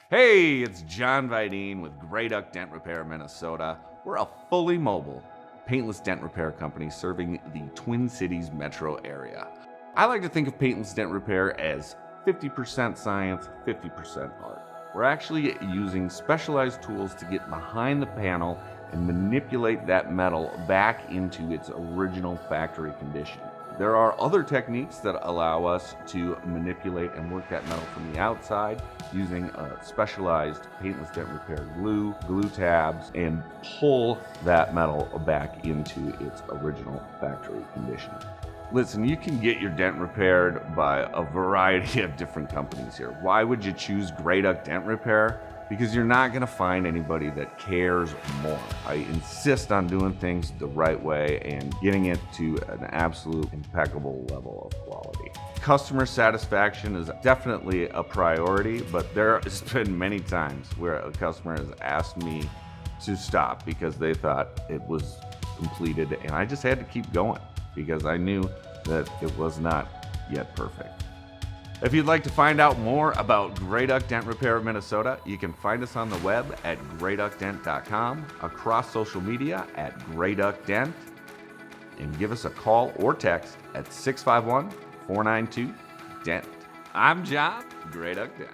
Hey, it's John Vidine with Grey Duck Dent Repair, Minnesota. We're a fully mobile, paintless dent repair company serving the Twin Cities metro area. I like to think of paintless dent repair as 50% science, 50% art. We're actually using specialized tools to get behind the panel and manipulate that metal back into its original factory condition. There are other techniques that allow us to manipulate and work that metal from the outside using a specialized paintless dent repair glue tabs, and pull that metal back into its original factory condition. Listen, you can get your dent repaired by a variety of different companies here. Why would you choose Grey Duck Dent Repair? Because you're not going to find anybody that cares more. I insist on doing things the right way and getting it to an absolute impeccable level of quality. Customer satisfaction is definitely a priority, but there has been many times where a customer has asked me to stop because they thought it was completed, and I just had to keep going because I knew that it was not yet perfect. If you'd like to find out more about Grey Duck Dent Repair of Minnesota, you can find us on the web at greyduckdent.com, across social media at greyduckdent, and give us a call or text at 651-492-DENT. I'm John, Grey Duck Dent.